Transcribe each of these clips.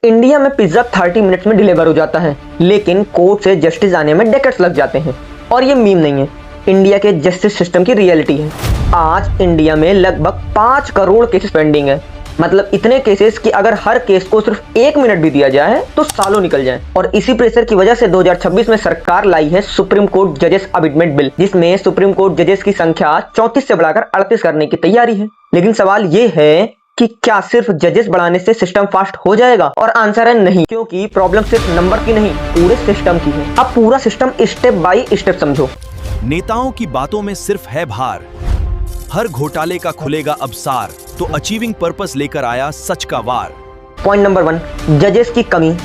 India में pizza 30 minutes में deliver हो जाता है, लेकिन कोर्ट से जस्टिस आने में डेकेड्स लग जाते हैं। और ये मीम नहीं है, इंडिया के जस्टिस सिस्टम की रियलिटी है। आज इंडिया में लगभग 5 करोड़ केसेस पेंडिंग है। मतलब इतने केसेस कि अगर हर केस को सिर्फ 1 मिनट भी दिया जाए तो सालों निकल जाए। और इसी प्रेशर की वजह से 2026 में सरकार लाई है सुप्रीम कोर्ट जजेस अमेंडमेंट बिल, जिसमें सुप्रीम कोर्ट जजेस की संख्या 34 से बढ़ाकर 38 करने की तैयारी है। लेकिन सवाल ये है कि क्या सिर्फ जजेस बढ़ाने से सिस्टम फास्ट हो जाएगा? और आंसर है नहीं, क्योंकि प्रॉब्लम सिर्फ नंबर की नहीं, पूरे सिस्टम की है। अब पूरा सिस्टम स्टेप बाय स्टेप समझो। नेताओं की बातों में सिर्फ है भार, हर घोटाले का खुलेगा अब सार, तो अचीविंग पर्पस लेकर आया सच का वार। पॉइंट नंबर 1, जजेस की कमी।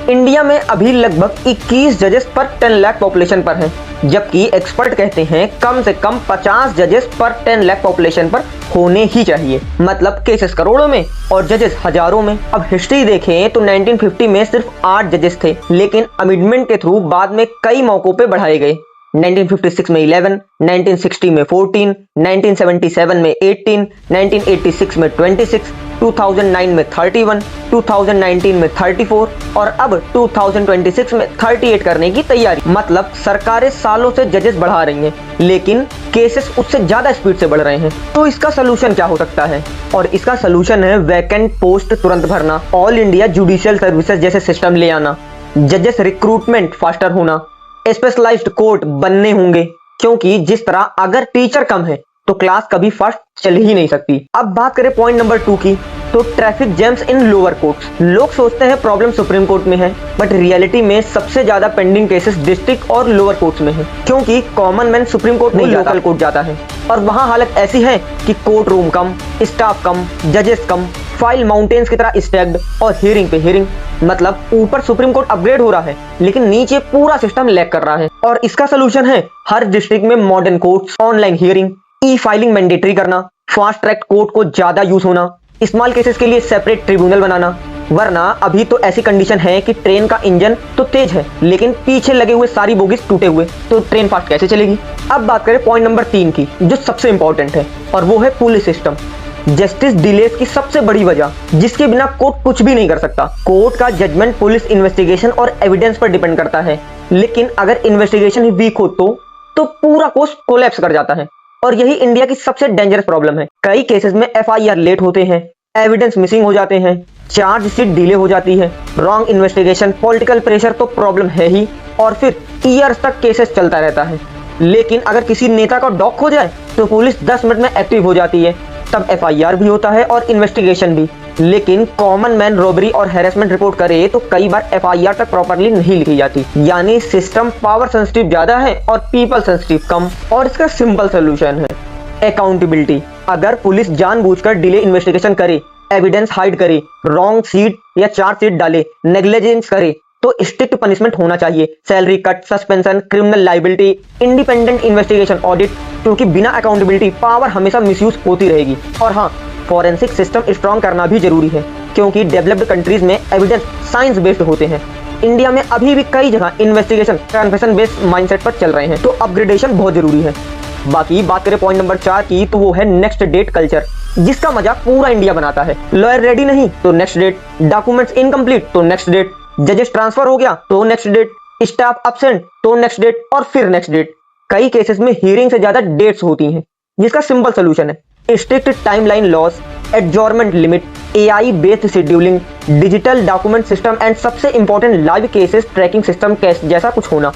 इंडिया में अभी लगभग 21 जजेस पर 10 लाख पॉपुलेशन पर हैं, जबकि एक्सपर्ट कहते हैं कम से कम 50 जजेस पर 10 लाख पॉपुलेशन पर होने ही चाहिए। मतलब केसेस करोड़ों में और जजेस हजारों में। अब हिस्ट्री देखें तो 1950 में सिर्फ 8 जजेस थे, लेकिन अमेंडमेंट के थ्रू बाद में कई मौकों पे बढ़ाए गए। 1956 में 11, 1960 में 14, 1977 में 18, 1986 में 26, 2009 में 31, 2019 में 34 और अब 2026 में 38 करने की तैयारी। मतलब सरकारें सालों से जजेस बढ़ा रही हैं, लेकिन केसेस उससे ज्यादा स्पीड से बढ़ रहे हैं। तो इसका सोल्यूशन क्या हो सकता है? और इसका सोल्यूशन है वैकेंट पोस्ट तुरंत भरना, ऑल इंडिया जुडिशियल सर्विसेज जैसे सिस्टम ले आना, जजेस रिक्रूटमेंट फास्टर होना, स्पेशलाइज्ड कोर्ट बनने होंगे, क्योंकि जिस तरह अगर टीचर कम है तो क्लास कभी फास्ट चल ही नहीं सकती। अब बात करें पॉइंट नंबर 2 की, तो traffic jams in lower courts. लोग सोचते हैं प्रॉब्लम सुप्रीम कोर्ट में है, बट रियलिटी में सबसे ज्यादा पेंडिंग केसेस डिस्ट्रिक्ट और लोअर कोर्ट्स में है, क्योंकि कॉमन मैन सुप्रीम कोर्ट नहीं लोकल कोर्ट जाता है। और वहां हालत ऐसी है कि कोर्ट रूम कम, स्टाफ कम, जजेस कम, फाइल माउंटेन्स की तरह स्टैक्ड और हियरिंग पे हियरिंग। मतलब ऊपर सुप्रीम कोर्ट अपग्रेड हो रहा है, लेकिन नीचे पूरा सिस्टम लैग कर रहा है। और इसका सोल्यूशन है हर डिस्ट्रिक्ट में मॉडर्न कोर्ट्स, ऑनलाइन हियरिंग, ई फाइलिंग मैंडेटरी करना, फास्ट ट्रैक कोर्ट को ज्यादा यूज होना, स्मॉल केसेस के लिए सेपरेट ट्रिब्यूनल बनाना। वरना अभी तो ऐसी कंडीशन है कि ट्रेन का इंजन तो तेज है, लेकिन पीछे लगे हुए सारी बोगीज टूटे हुए, तो ट्रेन फास्ट कैसे चलेगी? अब बात करें पॉइंट नंबर 3 की, जो सबसे इंपॉर्टेंट है, और वो है पुलिस सिस्टम। जस्टिस डिलेस की सबसे बड़ी वजह, जिसके बिना कोर्ट कुछ भी नहीं कर सकता। कोर्ट का जजमेंट पुलिस इन्वेस्टिगेशन और एविडेंस पर डिपेंड करता है, लेकिन अगर इन्वेस्टिगेशन ही वीक हो तो पूरा केस कोलैप्स कर जाता है। और यही इंडिया की सबसे डेंजरस प्रॉब्लम है। कई केसेस में एफआईआर लेट होते हैं, एविडेंस मिसिंग हो जाते हैं, चार्जशीट डिले हो जाती है, रॉन्ग इन्वेस्टिगेशन, पॉलिटिकल प्रेशर तो प्रॉब्लम है ही, और फिर ईयर्स तक केसेस चलता रहता है। लेकिन अगर किसी नेता का डॉग खो जाए तो पुलिस 10 मिनट में एक्टिव हो जाती है, तब एफआईआर भी होता है और इन्वेस्टिगेशन भी। लेकिन कॉमन मैन रॉबरी और हैरेसमेंट रिपोर्ट करे तो कई बार एफआईआर तक प्रॉपर्ली नहीं लिखी जाती। यानी सिस्टम पावर सेंसिटिव ज्यादा है और पीपल सेंसिटिव कम। और इसका सिंपल सोल्यूशन है अकाउंटेबिलिटी। अगर पुलिस जानबूझकर डिले इन्वेस्टिगेशन करे, एविडेंस हाइड करे, रॉन्ग सीट या चार्जशीट डाले, नेग्लिजेंस करे, तो स्ट्रिक्ट पनिशमेंट होना चाहिए। Salary cut, suspension, criminal liability, independent investigation audit, क्योंकि बिना अकाउंटेबिलिटी पावर हमेशा मिसयूज होती रहेगी। और हाँ, फॉरेंसिक सिस्टम स्ट्रॉन्ग करना भी जरूरी है, क्योंकि डेवलप्ड कंट्रीज में एविडेंस साइंस बेस्ड होते हैं। इंडिया में अभी भी कई जगह इन्वेस्टिगेशन कन्फेशन बेस्ड माइंडसेट पर चल रहे हैं, तो अपग्रेडेशन बहुत जरूरी है। बाकी बात करें पॉइंट नंबर 4 की, तो वो है नेक्स्ट डेट कल्चर, जिसका मजाक पूरा इंडिया बनाता है। लॉयर रेडी नहीं तो नेक्स्ट डेट, डॉक्यूमेंट्स इनकम्प्लीट तो नेक्स्ट डेट, जजेस ट्रांसफर हो गया तो नेक्स्ट डेट, स्टाफ एब्सेंट तो नेक्स्ट डेट और फिर नेक्स्ट डेट। कई केसेस में हियरिंग से ज्यादा डेट्स होती हैं, जिसका सिंपल सोल्यूशन है strict timeline laws, adjournment limit, AI based scheduling, digital document system and सबसे important live cases tracking system जैसा कुछ होना।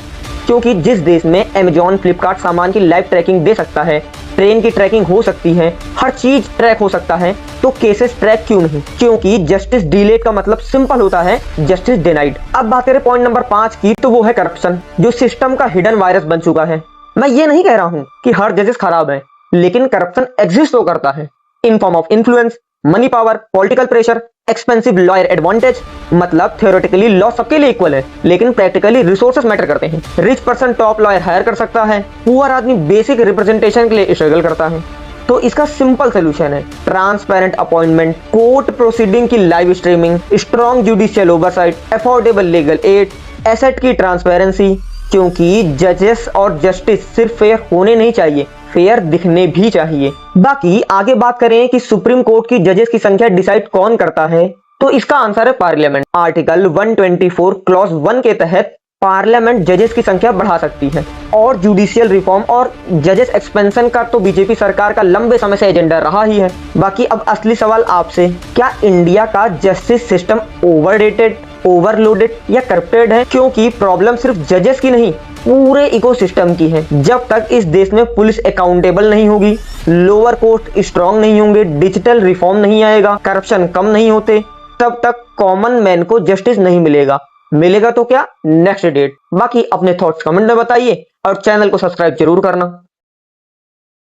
क्योंकि जिस देश में अमेजॉन, फ्लिपकार्ट सामान की लाइव ट्रैकिंग दे सकता है, ट्रेन की ट्रैकिंग हो सकती है, हर चीज ट्रैक हो सकता है, तो केसेस ट्रैक क्यों नहीं? क्योंकि जस्टिस डिलेड का मतलब सिंपल होता है, जस्टिस डिनाइड। अब बात करें पॉइंट नंबर 5 की, तो वो है करप्शन, जो सिस्टम का हिडन वायरस बन चुका है। मैं ये नहीं कह रहा हूं कि हर जजेस खराब है, लेकिन करप्शन एग्जिस्ट तो करता है in form of influence, money power, political pressure, expensive lawyer advantage. मतलब थ्योरेटिकली लॉ सबके लिए इक्वल है, लेकिन प्रैक्टिकली रिसोर्सेस मैटर करते हैं। Rich person top lawyer hire कर सकता है, पुअर आदमी बेसिक रिप्रेजेंटेशन के लिए स्ट्रगल करता है। तो इसका सिंपल सोल्यूशन है ट्रांसपेरेंट अपॉइंटमेंट, कोर्ट प्रोसीडिंग की live streaming, strong judicial oversight, affordable legal aid, asset की ट्रांसपेरेंसी। क्योंकि जजेस और जस्टिस सिर्फ फेयर होने नहीं चाहिए, फेयर दिखने भी चाहिए। बाकी आगे बात करें कि सुप्रीम कोर्ट की जजेस की संख्या डिसाइड कौन करता है, तो इसका आंसर है पार्लियामेंट। आर्टिकल 124 क्लॉज 1 के तहत पार्लियामेंट जजेस की संख्या बढ़ा सकती है। और जुडिशियल रिफॉर्म और जजेस एक्सपेंशन का तो बीजेपी सरकार का लंबे समय से एजेंडा रहा ही है। बाकी अब असली सवाल आपसे, क्या इंडिया का जस्टिस सिस्टम ओवररेटेड, ओवरलोडेड या करप्टेड है? क्योंकि प्रॉब्लम सिर्फ जजेस की नहीं, पूरे इकोसिस्टम की है। जब तक इस देश में पुलिस अकाउंटेबल नहीं होगी, लोअर कोर्ट स्ट्रांग नहीं होंगे, डिजिटल रिफॉर्म नहीं आएगा, करप्शन कम नहीं होते, तब तक कॉमन मैन को जस्टिस नहीं मिलेगा। मिलेगा तो क्या, नेक्स्ट डेट। बाकी अपने थॉट्स कमेंट में बताइए और चैनल को सब्सक्राइब जरूर करना।